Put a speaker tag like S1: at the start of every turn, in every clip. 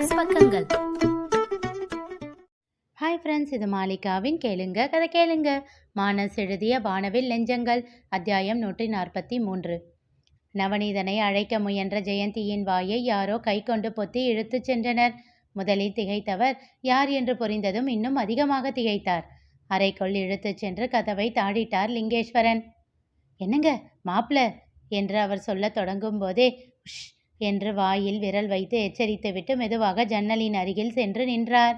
S1: மானஸ் பக்கங்கள்.
S2: Hi friends, இது மாலிகாவின் கேளுங்க கதை கேளுங்க. மானஸ் எழுதிய வானவில் நெஞ்சங்கள், அத்தியாயம் 143. நவநீதனை அழைக்க முயன்ற ஜெயந்தியின் வாயை யாரோ கை கொண்டு பொத்தி இழுத்துச் சென்றனர். முதலில் திகைத்தவர் யார் என்று புரிந்ததும் இன்னும் அதிகமாக திகைத்தார். அறைக்குள் இழுத்துச் சென்று கதவை தாடிட்டார் லிங்கேஸ்வரன். என்னங்க மாப்பிள என்று அவர் சொல்ல தொடங்கும் போதே உஷ் என்று வாயில் விரல் வைத்து எச்சரித்துவிட்டு மெதுவாக ஜன்னலின் அருகில் சென்று நின்றார்.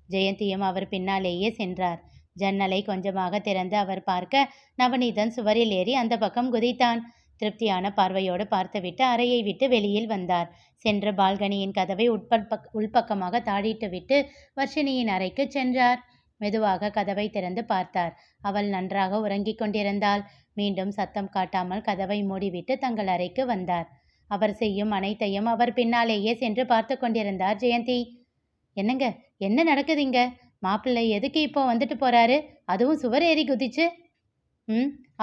S2: ஜெயந்தியும் அவர் பின்னாலேயே சென்றார். ஜன்னலை கொஞ்சமாக திறந்து அவர் பார்க்க நவநீதன் சுவரில் ஏறி அந்த பக்கம் குதித்தான். திருப்தியான பார்வையோடு பார்த்துவிட்டு அறையை விட்டு வெளியில் வந்தார். சென்று பால்கனியின் கதவை உள்பக்கமாக தாடிட்டு விட்டு வர்ஷினியின் அறைக்கு சென்றார். மெதுவாக கதவை திறந்து பார்த்தார். அவள் நன்றாக உறங்கிக் கொண்டிருந்தாள். மீண்டும் சத்தம் காட்டாமல் கதவை மூடிவிட்டு தங்கள் அறைக்கு வந்தார். அவர் செய்யும் அனைத்தையும் அவர் பின்னாலேயே சென்று பார்த்து கொண்டிருந்தார் ஜெயந்தி. என்னங்க, என்ன நடக்குதுங்க? மாப்பிள்ளை எதுக்கு இப்போ வந்துட்டு போறாரு? அதுவும் சுவர் ஏறி குதிச்சு.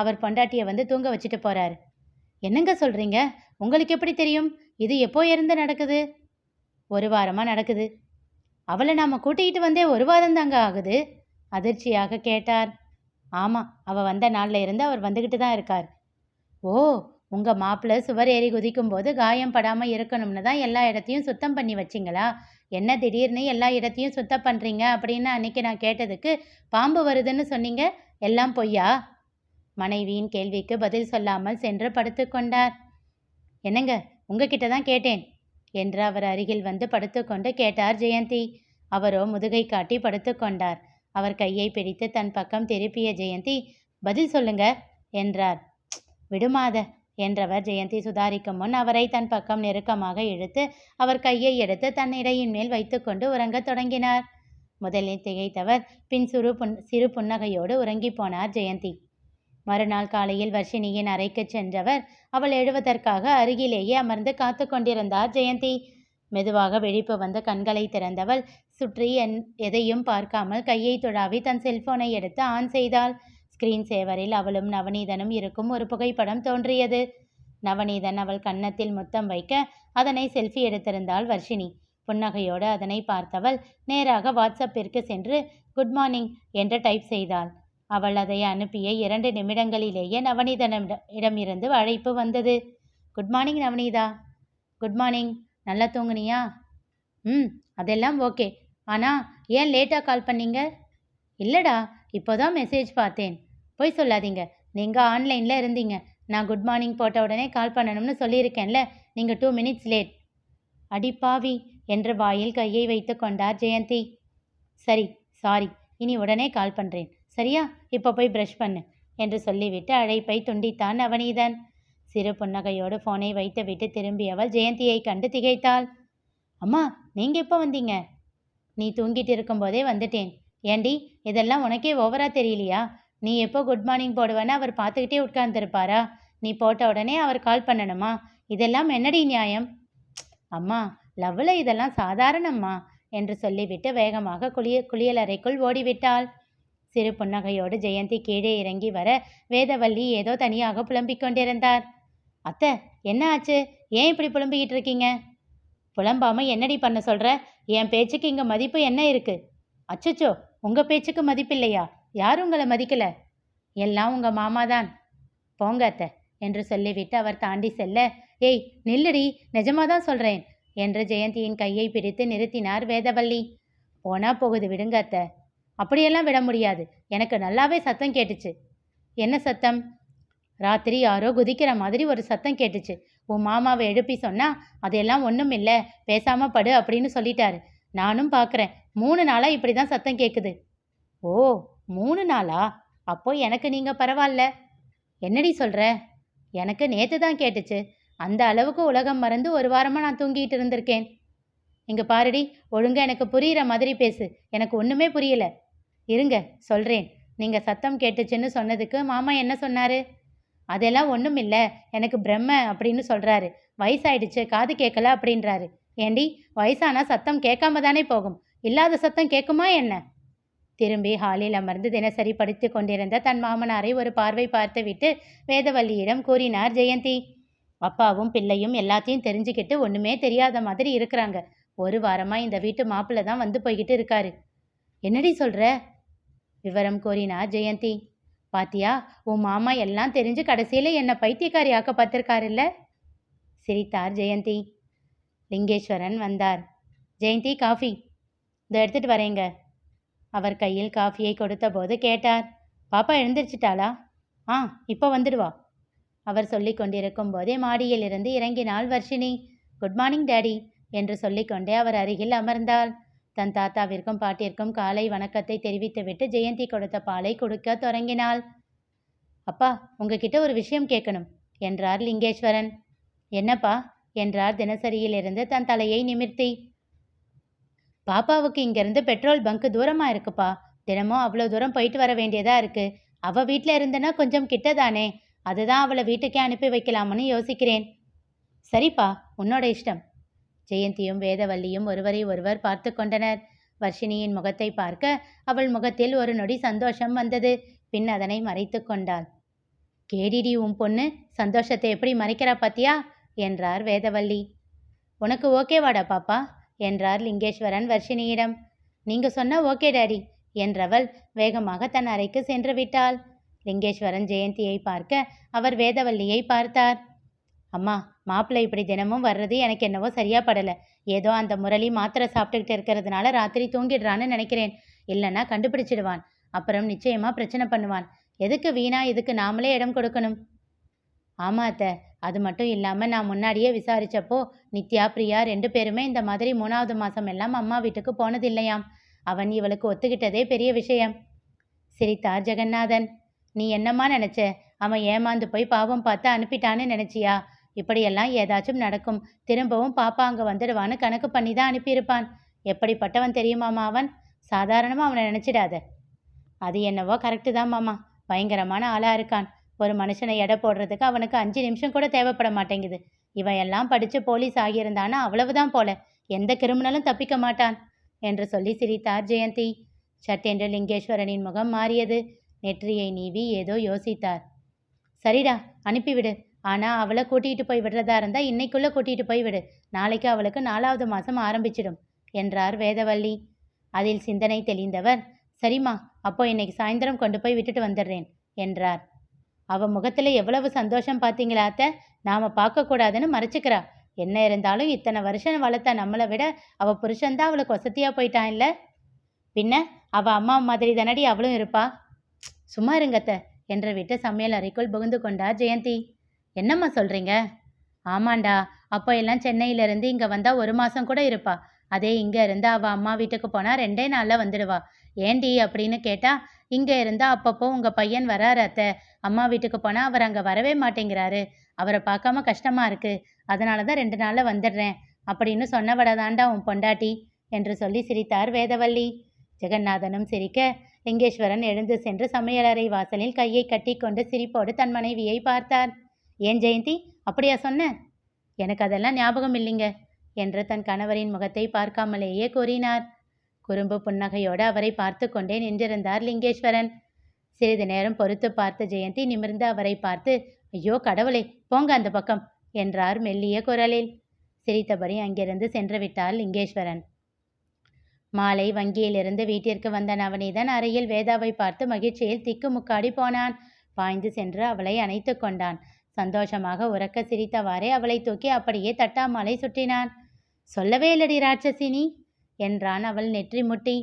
S2: அவர் பொண்டாட்டியை வந்து தூங்க வச்சுட்டு போறாரு. என்னங்க சொல்றீங்க? உங்களுக்கு எப்படி தெரியும்? இது எப்போ இருந்து நடக்குது? 1 வாரமா நடக்குது. அவளை நாம கூட்டிகிட்டு வந்தே 1 வாரம் தாங்க ஆகுது, அதிர்ச்சியாக கேட்டார். ஆமாம், அவள் வந்த நாளில் இருந்து அவர் வந்துக்கிட்டு தான் இருக்கார். ஓ, உங்கள் மாப்பிள்ளை சுவர் ஏறி குதிக்கும் போது காயம் படாமல் இருக்கணும்னு தான் எல்லா இடத்தையும் சுத்தம் பண்ணி வச்சிங்களா? என்ன திடீர்னு எல்லா இடத்தையும் சுத்தம் பண்ணுறீங்க அப்படின்னு அன்னைக்கு நான் கேட்டதுக்கு பாம்பு வருதுன்னு சொன்னீங்க. எல்லாம் பொய்யா? மனைவியின் கேள்விக்கு பதில் சொல்லாமல் சென்று படுத்து கொண்டார். என்னங்க, உங்ககிட்ட தான் கேட்டேன் என்று அவர் அருகில் வந்து படுத்துக்கொண்டு கேட்டார் ஜெயந்தி. அவரோ முதுகை காட்டி படுத்து கொண்டார். அவர் கையை பிடித்து தன் பக்கம் திருப்பிய ஜெயந்தி, பதில் சொல்லுங்க என்றார். விடுமாத என்றவர் ஜெயந்தி சுதாரிக்கும் முன் அவரை தன் பக்கம் நெருக்கமாக இழுத்து அவர் கையை எடுத்து தன் இடையின் மேல் வைத்துக்கொண்டு உறங்கத் தொடங்கினார். முதலில் திகைத்தவர் பின் சிறு புன்னகையோடு உறங்கி போனார் ஜெயந்தி. மறுநாள் காலையில் வர்ஷினியின் அறைக்கு சென்றவர் அவள் எழுவதற்காக அருகிலேயே அமர்ந்து காத்து கொண்டிருந்தார் ஜெயந்தி. மெதுவாக விழிப்பு வந்து கண்களை திறந்தவள் சுற்றி எதையும் பார்க்காமல் கையை துழாவி தன் செல்போனை எடுத்து ஆன் செய்தாள். ஸ்கிரீன் சேவரில் அவளும் நவநீதனும் இருக்கும் ஒரு புகைப்படம் தோன்றியது. நவநீதன் அவள் கன்னத்தில் முத்தம் வைக்க அதனை செல்ஃபி எடுத்திருந்தாள் வர்ஷினி. புன்னகையோடு அதனை பார்த்தவள் நேராக வாட்ஸ்அப்பிற்கு சென்று குட் மார்னிங் என்று டைப் செய்தாள். அவள் அதை அனுப்பிய 2 நிமிடங்களிலேயே நவநீதனிடமிருந்து அழைப்பு வந்தது. Good morning Navaneetha. Good morning. நல்லா தூங்குனியா? அதெல்லாம் ஓகே. ஆனால் ஏன் லேட்டாக கால் பண்ணீங்க? இல்லைடா, இப்போதான் மெசேஜ் பார்த்தேன். போய் சொல்லாதீங்க, நீங்கள் ஆன்லைனில் இருந்தீங்க. நான் குட் மார்னிங் போட்ட உடனே கால் பண்ணணும்னு சொல்லியிருக்கேன்ல, நீங்கள் 2 மினிட்ஸ் லேட். அடிப்பாவி என்று வாயில் கையை வைத்து கொண்டார் ஜெயந்தி. சரி, சாரி, இனி உடனே கால் பண்ணுறேன், சரியா? இப்போ போய் ப்ரஷ் பண்ணு என்று சொல்லிவிட்டு அழைப்பை துண்டித்தான் நவநீதன். சிறு புன்னகையோடு ஃபோனை வைத்துவிட்டு திரும்பியவள் ஜெயந்தியை கண்டு திகைத்தாள். அம்மா, நீங்கள் எப்போ வந்தீங்க? நீ தூங்கிட்டு இருக்கும்போதே வந்துட்டேன். ஏண்டி, இதெல்லாம் உனக்கே ஓவரா தெரியலையா? நீ எப்போ குட் மார்னிங் போடுவேன்னு அவர் பார்த்துக்கிட்டே உட்கார்ந்துருப்பாரா? நீ போட்ட உடனே அவர் கால் பண்ணணுமா? இதெல்லாம் என்னடி நியாயம்? அம்மா, லவ்வில் இதெல்லாம் சாதாரணம்மா என்று சொல்லிவிட்டு வேகமாக குளியலறைக்குள் ஓடிவிட்டாள். சிறு புன்னகையோடு ஜெயந்தி கீழே இறங்கி வர வேதவல்லி ஏதோ தனியாக புலம்பிக் கொண்டிருந்தார். அத்தை, என்ன ஆச்சு? ஏன் இப்படி புலம்பிக்கிட்டு இருக்கீங்க? புலம்பாமல் என்னடி பண்ண சொல்கிற? என் பேச்சுக்கு இங்கே மதிப்பு என்ன இருக்குது? அச்சச்சோ, உங்கள் பேச்சுக்கு மதிப்பில்லையா? யார் உங்களை மதிக்கலை? எல்லாம் உங்கள் மாமா தான். போங்க அத்தை என்று சொல்லிவிட்டு அவர் தாண்டி செல்ல, ஏய் நில்லுடி, நிஜமாக தான் சொல்கிறேன் என்று ஜெயந்தியின் கையை பிடித்து நிறுத்தினார் வேதவல்லி. போனா போகுது, விடுங்க அத்தை. அப்படியெல்லாம் விட முடியாது. எனக்கு நல்லாவே சத்தம் கேட்டுச்சு. என்ன சத்தம்? ராத்திரி யாரோ குதிக்கிற மாதிரி ஒரு சத்தம் கேட்டுச்சு. உன் மாமாவை எழுப்பி சொன்னா அதெல்லாம் ஒன்றும் இல்லை, பேசாமல் படு அப்படின்னு சொல்லிட்டாரு. நானும் பார்க்குறேன், 3 நாளாக இப்படி தான் சத்தம் கேட்குது. ஓ, 3 நாளா? அப்போ எனக்கு நீங்கள் பரவாயில்ல. என்னடி சொல்கிற? எனக்கு நேற்று தான் கேட்டுச்சு. அந்த அளவுக்கு உலகம் மறந்து 1 வாரமாக நான் தூங்கிட்டு இருந்திருக்கேன். இங்கே பாருடி, ஒழுங்காக எனக்கு புரிகிற மாதிரி பேசு. எனக்கு ஒன்றுமே புரியலை. இருங்க சொல்கிறேன். நீங்கள் சத்தம் கேட்டுச்சுன்னு சொன்னதுக்கு மாமா என்ன சொன்னார்? அதெல்லாம் ஒன்றும் இல்லை, எனக்கு பிரம்ம அப்படின்னு சொல்கிறாரு. வயசாயிடுச்சு, காது கேட்கல அப்படின்றாரு. ஏண்டி, வயசானா சத்தம் கேட்காம தானே போகும், இல்லாத சத்தம் கேட்குமா என்ன? திரும்பி ஹாலில் அமர்ந்து தினசரி படித்து கொண்டிருந்த தன் மாமனாரை ஒரு பார்வை பார்த்துவிட்டு வேதவல்லியிடம் கூறினார் ஜெயந்தி. அப்பாவும் பிள்ளையும் எல்லாத்தையும் தெரிஞ்சுக்கிட்டு ஒன்றுமே தெரியாத மாதிரி இருக்கிறாங்க. ஒரு வாரமா இந்த வீட்டு மாப்பிள்ளை தான் வந்து போய்கிட்டு இருக்காரு. என்னடி சொல்ற? விவரம் கூறினார் ஜெயந்தி. பாத்தியா, உன் மாமா எல்லாம் தெரிஞ்சு கடைசியில என்ன பைத்தியக்காரி ஆக்க பார்த்திருக்காருல்ல? சிரித்தார் ஜெயந்தி. லிங்கேஸ்வரன் வந்தார். ஜெயந்தி, காஃபி இதை எடுத்துட்டு வரேங்க. அவர் கையில் காஃபியை கொடுத்தபோது கேட்டார். பாப்பா எழுந்திரிச்சிட்டாளா? ஆ, இப்போ வந்துடுவா. அவர் சொல்லி கொண்டிருக்கும் போதே மாடியில் இருந்து இறங்கினாள் வர்ஷினி. குட் மார்னிங் டேடி என்று சொல்லிக்கொண்டே அவர் அருகில் அமர்ந்தாள். தன் தாத்தாவிற்கும் பாட்டிற்கும் காலை வணக்கத்தை தெரிவித்துவிட்டு ஜெயந்தி கொடுத்த பாலை குடிக்க தொடங்கினாள். அப்பா, உங்ககிட்ட ஒரு விஷயம் கேட்கணும் என்றார் லிங்கேஸ்வரன். என்னப்பா என்றார் தினசரியிலிருந்து தன் தலையை நிமிர்த்தி. பாப்பாவுக்கு இங்கிருந்து பெட்ரோல் பங்க் தூரமா இருக்குப்பா. தினமும் அவ்வளோ தூரம் போயிட்டு வர வேண்டியதா இருக்கு. அவ வீட்டில் இருந்தனா கொஞ்சம் கிட்டதானே, அதுதான் அவளை வீட்டுக்கே அனுப்பி வைக்கலாம்னு யோசிக்கிறேன். சரிப்பா, உன்னோட இஷ்டம். ஜெயந்தியும் வேதவல்லியும் ஒருவரை ஒருவர் பார்த்து கொண்டனர். வர்ஷினியின் முகத்தை பார்க்க அவள் முகத்தில் ஒரு நொடி சந்தோஷம் வந்தது. பின் அதனை மறைத்து கொண்டாள். கேடிடி உன் பொண்ணு சந்தோஷத்தை எப்படி மறைக்கிறா பாத்தியா என்றார் வேதவல்லி. உனக்கு ஓகேவாடா பாப்பா என்றார் லிங்கேஸ்வரன் வர்ஷினியிடம். நீங்க சொன்ன ஓகே டாடி என்றவள் வேகமாக தன் அறைக்கு சென்று விட்டாள். லிங்கேஸ்வரன் ஜெயந்தியை பார்க்க அவர் வேதவல்லியை பார்த்தார். அம்மா, மாப்பிள்ளை இப்படி தினமும் வர்றது எனக்கு என்னவோ சரியா படலை. ஏதோ அந்த முரளி மாத்திரை சாப்பிட்டுக்கிட்டு இருக்கிறதுனால ராத்திரி தூங்கிடுறான்னு நினைக்கிறேன். இல்லைன்னா கண்டுபிடிச்சிடுவான். அப்புறம் நிச்சயமா பிரச்சனை பண்ணுவான். எதுக்கு வீணா இதுக்கு நாமளே இடம் கொடுக்கணும்? ஆமா அத்தை, அது மட்டும் இல்லாமல் நான் முன்னாடியே விசாரிச்சப்போ நித்யா பிரியா 2 பேருமே இந்த மாதிரி 3வது மாதம் எல்லாம் அம்மா வீட்டுக்கு போனதில்லையாம். அவன் இவளுக்கு ஒத்துக்கிட்டதே பெரிய விஷயம். சிரித்தார் ஜெகநாதன். நீ என்னம்மா நினைச்ச? அவன் ஏமாந்து போய் பாவம் பார்த்து அனுப்பிட்டான்னு நினைச்சியா? இப்படியெல்லாம் ஏதாச்சும் நடக்கும். திரும்பவும் பாப்பா அங்கே வந்துடுவான்னு கணக்கு பண்ணி தான் அனுப்பியிருப்பான். எப்படிப்பட்டவன் தெரியுமாமா அவன்? சாதாரணமாக அவனை நினச்சிடாத. அது என்னவோ கரெக்டு தான் மாமா. பயங்கரமான ஆளாக இருக்கான். ஒரு மனுஷனை எடை போடுறதுக்கு அவனுக்கு 5 நிமிஷம் கூட தேவைப்பட மாட்டேங்குது. இவன் எல்லாம் படித்து போலீஸ் ஆகியிருந்தானா அவ்வளவுதான் போல. எந்த கிரிமினலும் தப்பிக்க மாட்டான் என்று சொல்லி சிரித்தார் ஜெயந்தி. சட்டென்று லிங்கேஸ்வரனின் முகம் மாறியது. நெற்றியை நீவி ஏதோ யோசித்தார். சரிடா, அனுப்பிவிடு. ஆனால் அவளை கூட்டிகிட்டு போய் விடுறதா இருந்தால் இன்னைக்குள்ளே கூட்டிகிட்டு போய் விடு. நாளைக்கு அவளுக்கு 4வது மாதம் ஆரம்பிச்சிடும் என்றார் வேதவல்லி. அதில் சிந்தனை தெளிந்தவர், சரிம்மா, அப்போ இன்னைக்கு சாயந்தரம் கொண்டு போய் விட்டுட்டு வந்துடுறேன் என்றார். அவ முகத்தில் எவ்வளவு சந்தோஷம் பார்த்தீங்களா அத்தை? நாம் பார்க்கக்கூடாதுன்னு மறைச்சிக்கிறா. என்ன இருந்தாலும் இத்தனை வருஷம் வளர்த்த நம்மளை விட அவள் புருஷன்தான் அவளுக்கு வசதியாக போயிட்டான் இல்லை? பின்ன அவள் அம்மா மாதிரி தானடி அவளும் இருப்பா. சும்மா இருங்கத்த என்று விட்டு சமையல் அறைக்குள் புகுந்து கொண்டார் ஜெயந்தி. என்னம்மா சொல்கிறீங்க? ஆமாண்டா, அப்போ எல்லாம் சென்னையிலேருந்து இங்கே வந்தால் 1 மாதம் கூட இருப்பா. அதே இங்கே இருந்து அவள் அம்மா வீட்டுக்கு போனால் 2 நாளில் வந்துடுவா. ஏண்டி அப்படின்னு கேட்டால், இங்கே இருந்தால் அப்பப்போ உங்கள் பையன் வராரு அத்தை. அம்மா வீட்டுக்கு போனால் அவர் அங்கே வரவே மாட்டேங்கிறாரு. அவரை பார்க்காம கஷ்டமாக இருக்குது. அதனால தான் 2 நாளில் வந்துடுறேன் அப்படின்னு சொன்னவடதாண்டா உன் பொண்டாட்டி என்று சொல்லி சிரித்தார் வேதவல்லி. ஜெகநாதனும் சிரிக்க லிங்கேஸ்வரன் எழுந்து சென்று சமையலறை வாசலில் கையை கட்டி கொண்டு சிரிப்போடு தன் மனைவியை பார்த்தார். ஏன் ஜெயந்தி, அப்படியா சொன்ன? எனக்கு அதெல்லாம் ஞாபகம் இல்லைங்க என்று தன் கணவரின் முகத்தை பார்க்காமலேயே கூறினார். குறும்பு புன்னகையோடு அவரை பார்த்து கொண்டே நின்றிருந்தார் லிங்கேஸ்வரன். சிறிது நேரம் பொறுத்து பார்த்த ஜெயந்தி நிமிர்ந்து அவரை பார்த்து, ஐயோ கடவுளே, போங்க அந்த பக்கம் என்றார் மெல்லிய குரலில். சிரித்தபடி அங்கிருந்து சென்று விட்டார் லிங்கேஸ்வரன். மாலை வங்கியிலிருந்து வீட்டிற்கு வந்த நவநீதன் அறையில் வேதாவை பார்த்து மகிழ்ச்சியில் திக்குமுக்காடி போனான். பாய்ந்து சென்று அவளை அணைத்து கொண்டான். சந்தோஷமாக உறக்க சிரித்தவாறே அவளை தூக்கி அப்படியே தட்டாமாலை சுற்றினான். சொல்லவே இல்லடி ராட்சசினி என்றான் அவள் நெற்றி முட்டி.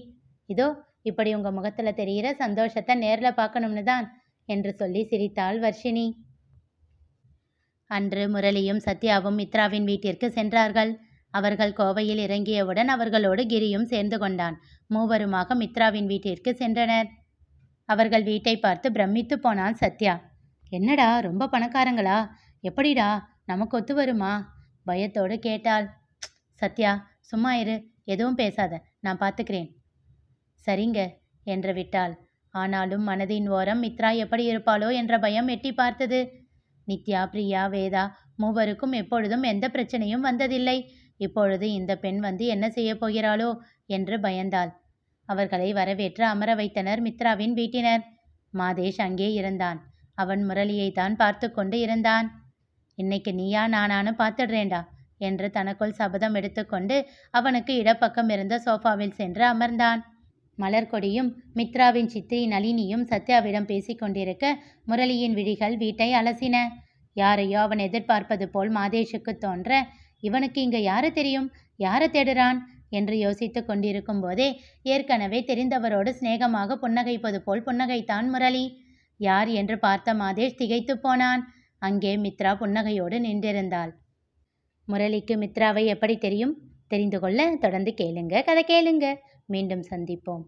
S2: இதோ இப்படி உங்க முகத்துல தெரிகிற சந்தோஷத்தை நேரில் பார்க்கணும்னு தான் என்று சொல்லி சிரித்தாள் வர்ஷினி. அன்று முரளியும் சத்யாவும் மித்ராவின் வீட்டிற்கு சென்றார்கள். அவர்கள் கோவையில் இறங்கியவுடன் அவர்களோடு கிரியும் சேர்ந்து கொண்டான். மூவருமாக மித்ராவின் வீட்டிற்கு சென்றனர். அவர்கள் வீட்டை பார்த்து பிரமித்து போனான் சத்யா. என்னடா, ரொம்ப பணக்காரங்களா? எப்படிடா, நமக்கு ஒத்து வருமா? பயத்தோடு கேட்டாள். சத்யா, சும்மா இரு, எதுவும் பேசாத, நான் பார்த்துக்கிறேன். சரிங்க என்று விட்டாள். ஆனாலும் மனதின் ஓரம் மித்ரா எப்படி இருப்பாளோ என்ற பயம் எட்டி பார்த்தது. நித்யா, பிரியா, வேதா மூவருக்கும் எப்பொழுதும் எந்த பிரச்சனையும் வந்ததில்லை. இப்பொழுது இந்த பெண் வந்து என்ன செய்ய போகிறாளோ என்று பயந்தாள். அவர்களை வரவேற்று அமர வைத்தனர் மித்ராவின் வீட்டினர். மாதேஷ் அங்கே இருந்தான். அவன் முரளியை தான் பார்த்து கொண்டு இருந்தான். இன்னைக்கு நீயா நானானு பார்த்துடுறேண்டா என்று தனக்குள் சபதம் எடுத்துக்கொண்டு அவனுக்கு இடப்பக்கம் இருந்த சோஃபாவில் சென்று அமர்ந்தான். மலர்கொடியும் மித்ராவின் சித்தி நளினியும் சத்யாவிடம் பேசிக் கொண்டிருக்க முரளியின் விழிகள் வீட்டை அலசின. யாரையோ அவன் எதிர்பார்ப்பது போல் மாதேஷுக்கு தோன்ற, இவனுக்கு இங்க யாரு தெரியும், யாரை தேடுறான் என்று யோசித்து கொண்டிருக்கும் போதே ஏற்கனவே தெரிந்தவரோடு சிநேகமாக புன்னகைப்பது போல் புன்னகைத்தான் முரளி. யார் என்று பார்த்த மாதேஷ் திகைத்து போனான். அங்கே மித்ரா புன்னகையோடு நின்றிருந்தாள். முரளிக்கு மித்ராவை எப்படி தெரியும்? தெரிந்து கொள்ள தொடர்ந்து கேளுங்க, கதை கேளுங்க. மீண்டும் சந்திப்போம்.